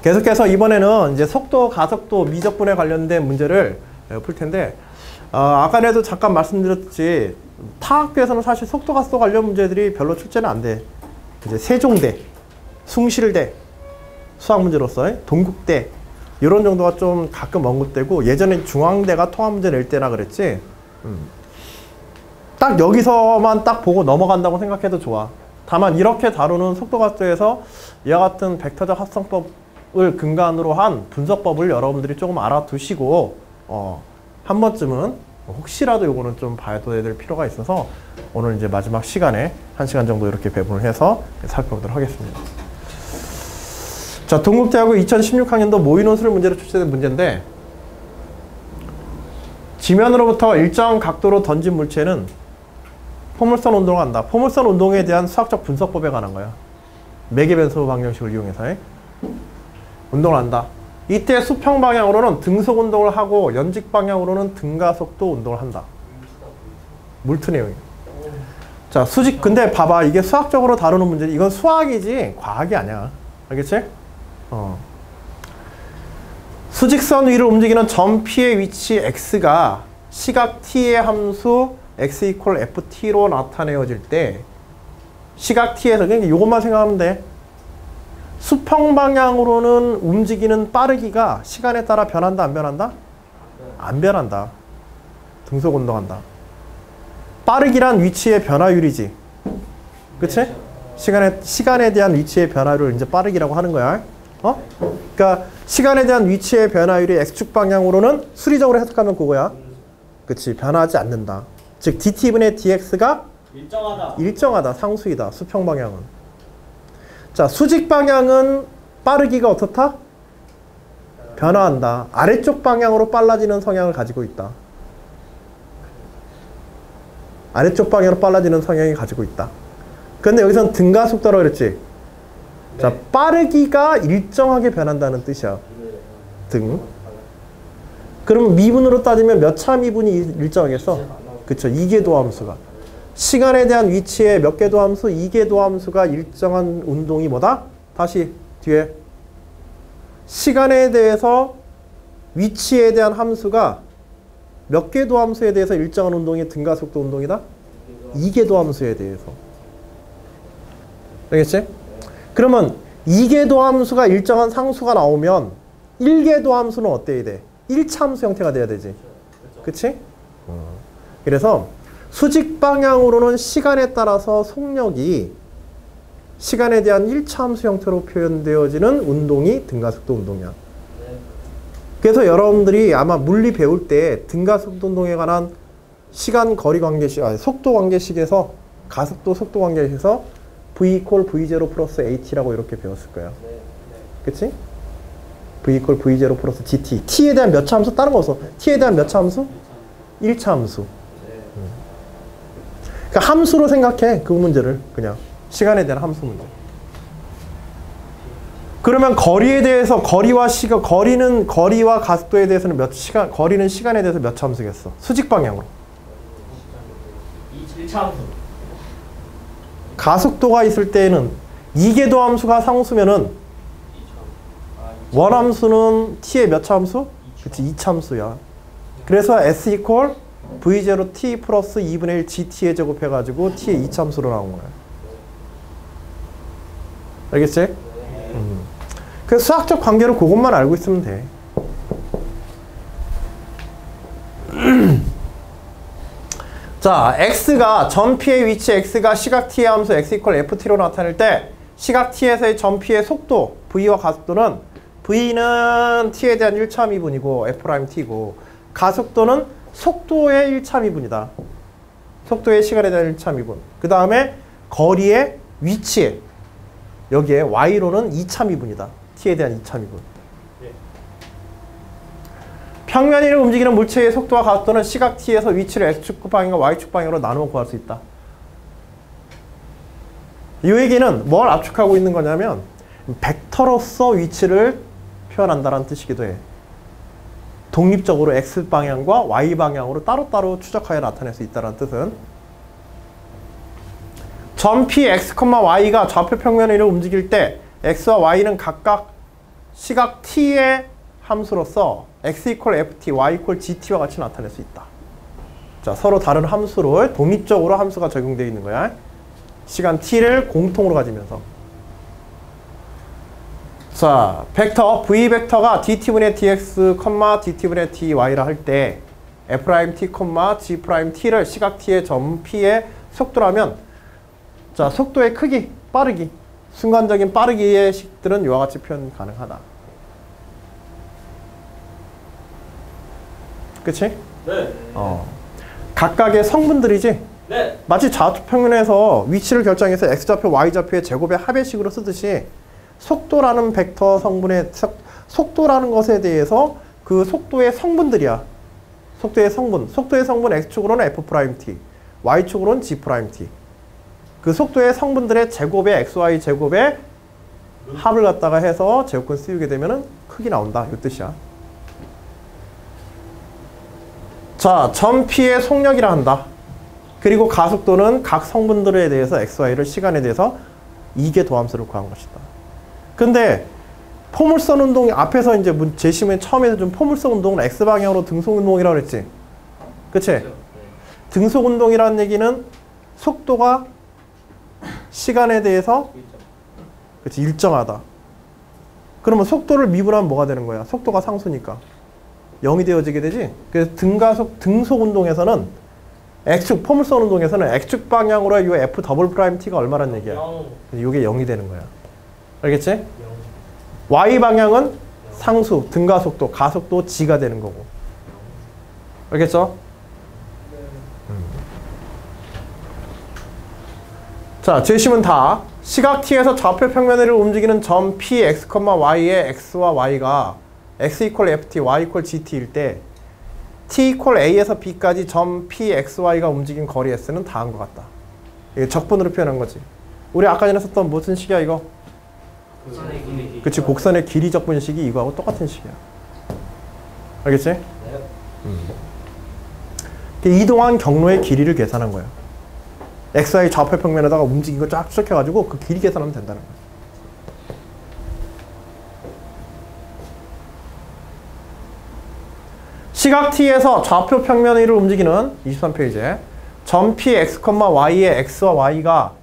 계속해서 이번에는 이제 속도, 가속도, 미적분에 관련된 문제를 풀 텐데, 아까에도 잠깐 말씀드렸듯이 타학교에서는 사실 속도, 가속도 관련 문제들이 별로 출제는 안 돼. 이제 세종대, 숭실대, 수학 문제로서 동국대 이런 정도가 좀 가끔 언급되고, 예전에 중앙대가 통합 문제 낼 때라 그랬지. 딱 여기서만 딱 보고 넘어간다고 생각해도 좋아. 다만 이렇게 다루는 속도가속도에서 이와 같은 벡터적 합성법을 근간으로 한 분석법을 여러분들이 조금 알아두시고 한 번쯤은 혹시라도 요거는 좀 봐야 될 필요가 있어서 오늘 이제 마지막 시간에 1시간 정도 이렇게 배분을 해서 살펴보도록 하겠습니다. 자, 동국대하고 2016학년도 모의논술 문제로 출제된 문제인데, 지면으로부터 일정 각도로 던진 물체는 포물선 운동을 한다. 포물선 운동에 대한 수학적 분석법에 관한 거야. 매개 변수 방정식을 이용해서 운동을 한다. 이때 수평 방향으로는 등속 운동을 하고 연직 방향으로는 등가속도 운동을 한다. 물투 내용이야. 자, 수직. 근데 봐봐, 이게 수학적으로 다루는 문제. 이건 수학이지 과학이 아니야. 알겠지? 수직선 위를 움직이는 점 P의 위치 x가 시각 t의 함수 x 이퀄 ft로 나타내어질 때, 시각 t에서 그냥 이것만 생각하면 돼. 수평 방향으로는 움직이는 빠르기가 시간에 따라 변한다, 안 변한다? 안 변한다. 등속 운동한다. 빠르기란 위치의 변화율이지. 그치? 시간에 대한 위치의 변화율을 이제 빠르기라고 하는 거야. 그러니까 시간에 대한 위치의 변화율이 x축 방향으로는 수리적으로 해석하면 그거야. 그치? 변하지 않는다. 즉 dt분의 dx가 일정하다. 상수이다. 수평 방향은. 자, 수직 방향은 빠르기가 어떻다? 변화한다. 아래쪽 방향으로 빨라지는 성향을 가지고 있다. 아래쪽 방향으로 빨라지는 성향이 가지고 있다. 근데 여기서는 등가속도라고 그랬지? 자, 빠르기가 일정하게 변한다는 뜻이야. 등. 그럼 미분으로 따지면 몇 차 미분이 일정하겠어? 그쵸. 2궤도 함수가. 시간에 대한 위치의 몇 궤도 함수? 2궤도 함수가 일정한 운동이 뭐다? 다시 뒤에. 시간에 대해서 위치에 대한 함수가 몇 궤도 함수에 대해서 일정한 운동이 등가속도 운동이다? 2궤도 함수에 대해서. 알겠지? 그러면 2궤도 함수가 일정한 상수가 나오면 1궤도 함수는 어때야 돼? 1차 함수 형태가 돼야 되지. 그치? 그래서 수직 방향으로는 시간에 따라서 속력이 시간에 대한 1차 함수 형태로 표현되어지는 운동이 등가속도 운동이야. 그래서 여러분들이 아마 물리 배울 때 등가속도 운동에 관한 시간 거리 관계식, 속도 관계식에서 가속도 속도 관계식에서 v 이퀄 v0 플러스 at라고 이렇게 배웠을 거야. 그치? v 이퀄 v0 플러스 gt. t에 대한 몇 차 함수? 다른 거 없어. t에 대한 몇 차 함수? 1차 함수. 그러니까 함수로 생각해. 그 문제를 그냥 시간에 대한 함수 문제. 그러면 거리에 대해서 거리와 가속도에 대해서는 거리는 시간에 대해서 몇 차 함수겠어? 수직 방향으로. 1차 함수. 가속도가 있을 때에는 2궤도 함수가 상수면은 원함수는 t의 몇 차 함수? 그치, 2차 함수야. 그래서 s 이퀄 v0 t 플러스 2분의 1 gt에 제곱해가지고 t의 2차 함수로 나온 거야. 알겠지? 그래서 수학적 관계로 그것만 알고 있으면 돼. 자, x가 점 P의 위치 x가 시각 t의 함수 x 이퀄 ft로 나타낼 때 시각 t에서의 점 P의 속도 v와 가속도는 v는 t에 대한 1차 미분이고 f't고 가속도는 속도의 1차 미분이다. 속도의 시간에 대한 1차 미분. 그 다음에 거리의 위치에 여기에 y로는 2차 미분이다. t에 대한 2차 미분. 평면 위를 움직이는 물체의 속도와 가속도는 시각 t에서 위치를 x축 방향과 y축 방향으로 나누어 구할 수 있다. 이 얘기는 뭘 압축하고 있는 거냐면 벡터로서 위치를 표현한다는 뜻이기도 해. 독립적으로 x방향과 y방향으로 따로따로 추적하여 나타낼 수 있다는 뜻은 점 P, x, y가 좌표 평면 위를 움직일 때 x와 y는 각각 시각 t의 함수로서 x equal ft, y equal gt와 같이 나타낼 수 있다. 자, 서로 다른 함수를 독립적으로 함수가 적용되어 있는 거야. 시간 t를 공통으로 가지면서. 자, 벡터 v 벡터가 dt분의 dx, dt분의 dy라 할 때 f't, g't를 시각 t의 점 p의 속도라면, 자, 속도의 크기, 빠르기, 순간적인 빠르기의 식들은 이와 같이 표현 가능하다. 그치? 네. 각각의 성분들이지? 네. 마치 좌표평면에서 위치를 결정해서 x좌표, y좌표의 제곱의 합의식으로 쓰듯이 속도라는 벡터 성분의 속도라는 것에 대해서 그 속도의 성분들이야. 속도의 성분 x축으로는 f't, y축으로는 g't. 그 속도의 성분들의 제곱의 xy 제곱의 합을 갖다가 해서 제곱근 씌우게 되면은 크기 나온다. 이 뜻이야. 자, 점 P의 속력이라 한다. 그리고 가속도는 각 성분들에 대해서 xy를 시간에 대해서 이계 도함수를 구한 것이다. 근데 포물선 운동 앞에서 이제 제시문에 처음에서 좀 포물선 운동은 x방향으로 등속 운동이라고 그랬지. 그치? 네. 등속 운동이라는 얘기는 속도가 시간에 대해서 그치, 일정하다. 그러면 속도를 미분하면 뭐가 되는 거야? 속도가 상수니까 0이 되어지게 되지. 그래서 등속 운동에서는 x축, 포물선 운동에서는 x축 방향으로 이 f 더블 프라임 t가 얼마란 얘기야? 0. 이게 0이 되는 거야. 알겠지? 0. y 방향은 상수, 등가속도, 가속도 g가 되는 거고. 알겠죠? 자, 제시문 다. 시각 t에서 좌표 평면을 움직이는 점 p, x, y의 x와 y가 x equal ft, y equal gt일 때 t equal a에서 b까지 점 p, x, y가 움직인 거리 s는 다한 것 같다. 이게 적분으로 표현한 거지. 우리 아까 전에 썼던 무슨 식이야 이거? 그치, 곡선의 길이 적분식이 이거하고 똑같은 식이야. 알겠지? 네. 이동한 경로의 길이를 계산한 거야. xy 좌표 평면에다가 움직인 거 쫙 추적해가지고 그 길이 계산하면 된다는 거야. 시각 t에서 좌표 평면 위를 움직이는 23페이지에 점 p, x, y의 x와 y가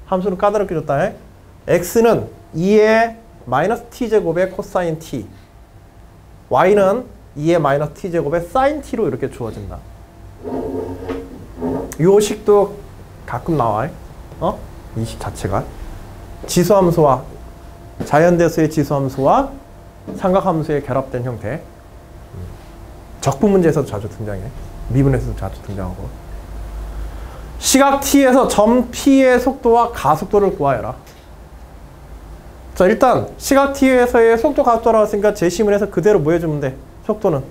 함수를 까다롭게 줬다. x는 2의 마이너스 t제곱의 코사인 t, y는 2의 마이너스 t제곱의 사인 t로 이렇게 주어진다. 요 식도 가끔 나와. 이 식 자체가 지수함수와 자연대수의 지수함수와 삼각함수의 결합된 형태. 적분 문제에서도 자주 등장해. 미분에서도 자주 등장하고. 시각 t에서 점 p의 속도와 가속도를 구하여라. 자, 일단 시각 t에서의 속도 가속도라고 했으니까 제시문에서 그대로 뭐 해주면 돼? 속도는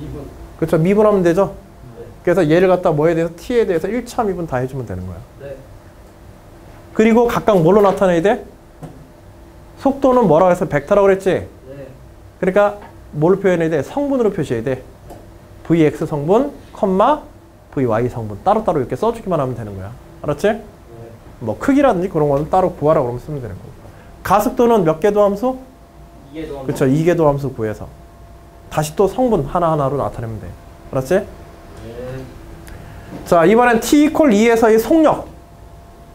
미분. 그렇죠, 미분하면 되죠. 네. 그래서 얘를 갖다 뭐에 대해서 t에 대해서 1차 미분 다 해주면 되는 거야. 네. 그리고 각각 뭘로 나타내야 돼? 속도는 뭐라고 해서 벡터라고 그랬지? 네. 그러니까 뭘로 표현해야 돼? 성분으로 표시해야 돼. vx 성분, vy 성분 따로따로 이렇게 써주기만 하면 되는 거야. 알았지? 네. 뭐 크기라든지 그런 거는 따로 구하라고 그러면 쓰면 되는 거고. 가속도는 몇 개도 함수? 2개도 함수. 그렇죠. 2개도 함수 구해서 다시 또 성분 하나하나로 나타내면 돼. 알았지? 네. 자, 이번엔 t equal 2에서의 속력.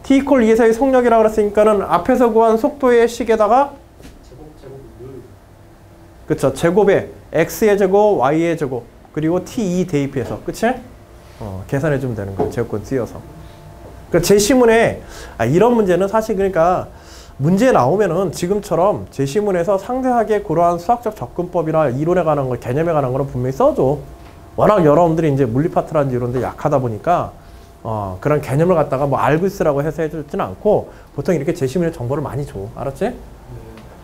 t equal 2에서의 속력이라고 그랬으니까는 앞에서 구한 속도의 식에다가 그쵸, 제곱에 x의 제곱, y의 제곱, 그리고 t2 대입해서, 그치? 계산해주면 되는 거예요. 제곱권 띄어서. 그러니까 제시문에 이런 문제는 사실 그러니까 문제 나오면은 지금처럼 제시문에서 상세하게 그러한 수학적 접근법이나 이론에 관한 거, 개념에 관한 거는 분명히 써줘. 워낙 여러분들이 이제 물리 파트라든지 이런 데 약하다 보니까 그런 개념을 갖다가 뭐 알고 있으라고 해서 해주지는 않고 보통 이렇게 제시문에 정보를 많이 줘. 알았지?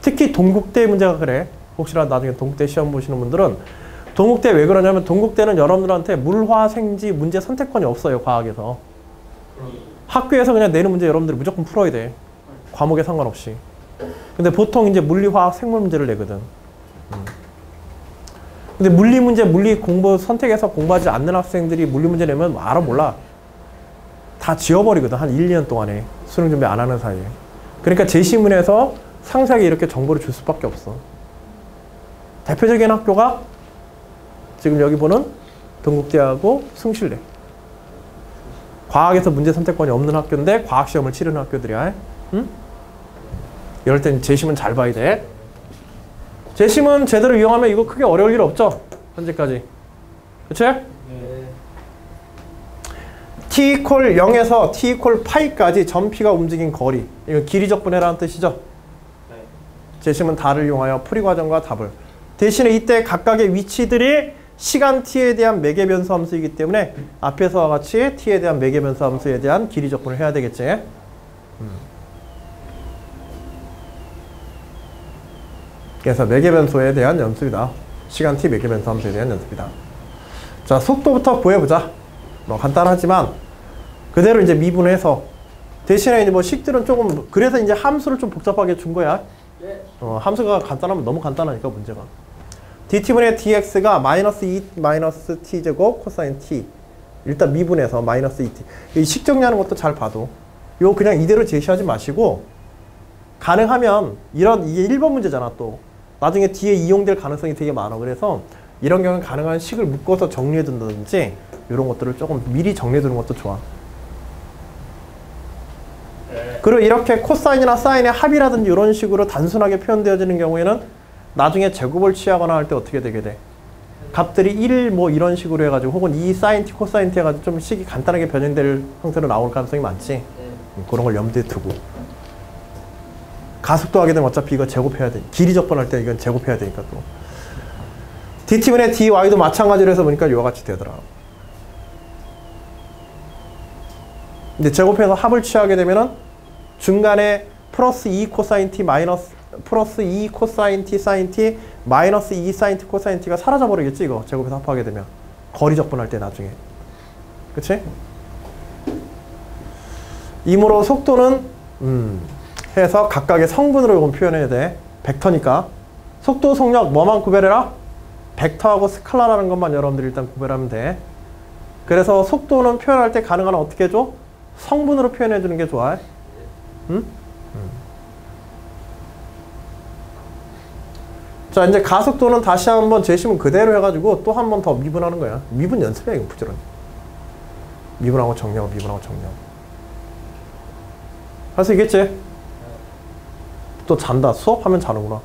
특히 동국대 문제가 그래. 혹시라도 나중에 동국대 시험 보시는 분들은 동국대 왜 그러냐면 동국대는 여러분들한테 물화 생지 문제 선택권이 없어요. 과학에서. 학교에서 그냥 내는 문제 여러분들이 무조건 풀어야 돼. 과목에 상관없이. 근데 보통 이제 물리, 화학, 생물 문제를 내거든. 근데 물리 문제, 물리 공부 선택해서 공부하지 않는 학생들이 물리 문제 내면 알아 몰라. 다 지워버리거든. 한 1, 2년 동안에. 수능 준비 안 하는 사이에. 그러니까 제시문에서 상세하게 이렇게 정보를 줄 수밖에 없어. 대표적인 학교가 지금 여기 보는 동국대하고 숭실대. 과학에서 문제 선택권이 없는 학교인데 과학시험을 치르는 학교들이야. 응? 이럴 땐 재심은 잘 봐야 돼. 재심은 제대로 이용하면 이거 크게 어려울 일 없죠? 현재까지. 그치? 네. t equal 0에서 t equal 파이까지 점 P가 움직인 거리. 이거 길이 적분해라는 뜻이죠? 네. 재심은 달을 이용하여 풀이 과정과 답을. 대신에 이때 각각의 위치들이 시간 t에 대한 매개 변수 함수이기 때문에 앞에서와 같이 t에 대한 매개 변수 함수에 대한 길이 적분을 해야 되겠지. 그래서 매개 변수에 대한 연습이다. 시간 t 매개 변수 함수에 대한 연습이다. 자, 속도부터 구해보자. 뭐 간단하지만 그대로 이제 미분해서 대신에 이제 뭐 식들은 조금 그래서 이제 함수를 좀 복잡하게 준 거야. 함수가 간단하면 너무 간단하니까 문제가. dt분의 dx가 마이너스 2 마이너스 t제곱 코사인 t. 일단 미분해서 마이너스 2t. 이 식 정리하는 것도 잘 봐도 요 그냥 이대로 제시하지 마시고 가능하면 이게 1번 문제잖아 또. 나중에 뒤에 이용될 가능성이 되게 많아. 그래서 이런 경우는 가능한 식을 묶어서 정리해 둔다든지 이런 것들을 조금 미리 정리해 두는 것도 좋아. 그리고 이렇게 코사인이나 사인의 합이라든지 이런 식으로 단순하게 표현되어지는 경우에는 나중에 제곱을 취하거나 할 때 어떻게 되게 돼? 값들이 1 뭐 이런 식으로 해가지고 혹은 2 사인 t 코사인 t 해가지고 좀 식이 간단하게 변형될 형태로 나올 가능성이 많지. 그런 걸 염두에 두고. 가속도 하게 되면 어차피 이거 제곱해야 돼. 길이 적분할 때 이건 제곱해야 되니까 또. dt분의 dy도 마찬가지로 해서 보니까 이와 같이 되더라. 근데 제곱해서 합을 취하게 되면은 중간에 플러스 2 코사인 t 마이너스 플러스 2 코사인 t 사인 t 마이너스 2 사인 t 코사인 t가 사라져 버리겠지 이거 제곱해서 합하게 되면 거리 적분할 때 나중에. 그치? 이므로 속도는 해서 각각의 성분으로 이건 표현해야 돼. 벡터니까. 속도, 속력 뭐만 구별해라? 벡터하고 스칼라라는 것만 여러분들이 일단 구별하면 돼. 그래서 속도는 표현할 때 가능한 어떻게 해줘? 성분으로 표현해 주는 게 좋아. 응? 자, 이제 가속도는 다시 한번 제시문 그대로 해가지고 또 한 번 더 미분하는 거야. 미분 연습이야, 이거 부지런히. 미분하고 정리하고 미분하고 정리하고. 할 수 있겠지? 또 잔다. 수업하면 자는구나.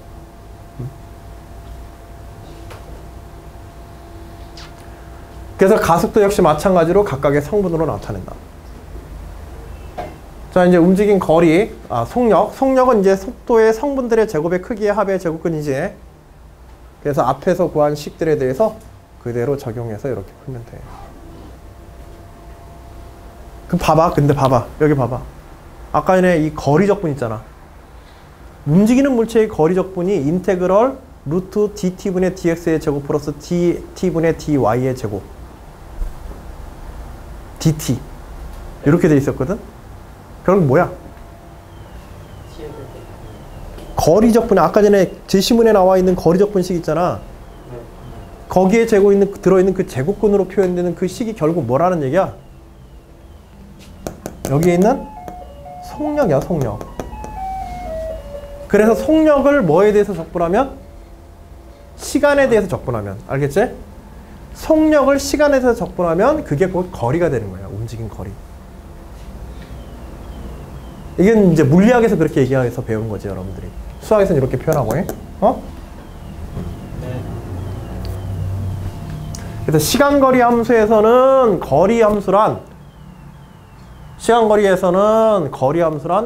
그래서 가속도 역시 마찬가지로 각각의 성분으로 나타낸다. 자, 이제 움직인 거리, 속력. 속력은 이제 속도의 성분들의 제곱의 크기의 합의 제곱근이지. 그래서 앞에서 구한 식들에 대해서 그대로 적용해서 이렇게 풀면 돼. 그럼 봐봐. 근데 봐봐. 여기 봐봐. 아까 전에 이 거리 적분 있잖아. 움직이는 물체의 거리 적분이 인테그럴 루트 dt분의 dx의 제곱 플러스 dt분의 dy의 제곱. dt. 이렇게 돼 있었거든? 그럼 뭐야? 거리 적분, 아까 전에 제시문에 나와 있는 거리 적분식 있잖아. 거기에 들어있는 그 제곱근으로 표현되는 그 식이 결국 뭐라는 얘기야? 여기에 있는 속력이야, 속력. 그래서 속력을 뭐에 대해서 적분하면? 시간에 대해서 적분하면. 알겠지? 속력을 시간에 대해서 적분하면 그게 곧 거리가 되는 거야. 움직인 거리. 이건 이제 물리학에서 그렇게 얘기해서 배운 거지, 여러분들이. 수학에서는 이렇게 표현하고 해. 그래서 시간거리 함수에서는 거리 함수란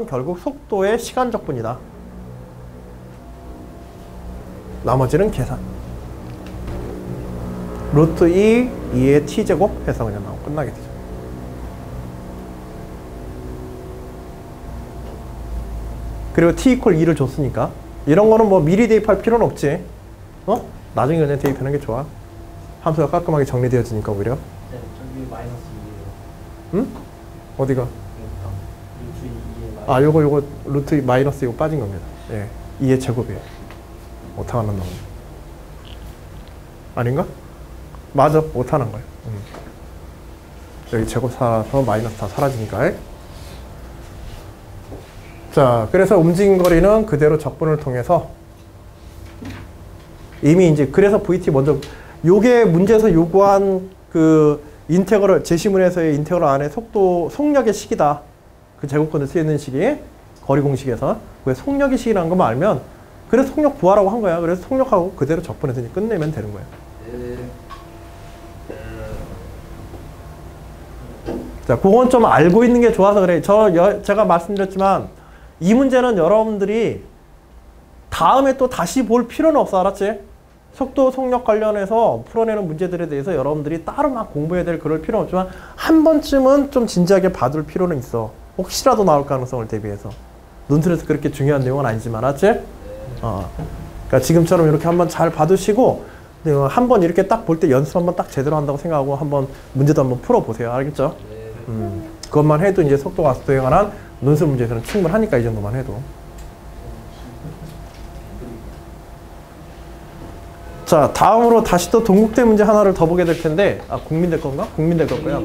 결국 속도의 시간 적분이다. 나머지는 계산. 루트 2의 t제곱 해서 그냥 나오고 끝나게 되죠. 그리고 t equal 2를 줬으니까 이런 거는 뭐 미리 대입할 필요는 없지. 나중에 그냥 대입하는 게 좋아. 함수가 깔끔하게 정리되어지니까 오히려. 네, 저기 마이너스 2예요. 응? 어디가? 루트 2에 요거 루트 마이너스 이거 빠진 겁니다. 예, 2의 제곱이에요. 오타가 난다고. 아닌가? 맞아, 오타 난 거예요. 여기 제곱 살아서 마이너스 다 사라지니까. 자, 그래서 움직인 거리는 그대로 적분을 통해서 이미 이제 그래서 VT 먼저 요게 문제에서 요구한 그 인테그럴 제시문에서의 인테그럴 안에 속력의 식이다. 그 제곱근에 쓰여 있는 식이 거리 공식에서 왜 속력의 식이라는 것만 알면 그래서 속력 구하라고 한 거야. 그래서 속력하고 그대로 적분해서 이제 끝내면 되는 거예요. 자, 그건 좀 알고 있는 게 좋아서 그래. 제가 말씀드렸지만 이 문제는 여러분들이 다음에 또 다시 볼 필요는 없어. 알았지? 속도, 속력 관련해서 풀어내는 문제들에 대해서 여러분들이 따로 막 공부해야 될 그럴 필요는 없지만 한 번쯤은 좀 진지하게 봐둘 필요는 있어. 혹시라도 나올 가능성을 대비해서. 논술에서 그렇게 중요한 내용은 아니지만, 알았지? 그러니까 지금처럼 이렇게 한번 잘 봐두시고 한번 이렇게 딱 볼 때 연습 한번 딱 제대로 한다고 생각하고 한번 문제도 한번 풀어보세요. 알겠죠? 그것만 해도 이제 속도가 속도에 관한 논술 문제에서는 충분하니까 이 정도만 해도. 자, 다음으로 다시 또 동국대 문제 하나를 더 보게 될 텐데, 국민대 건가? 국민대 걸 거야.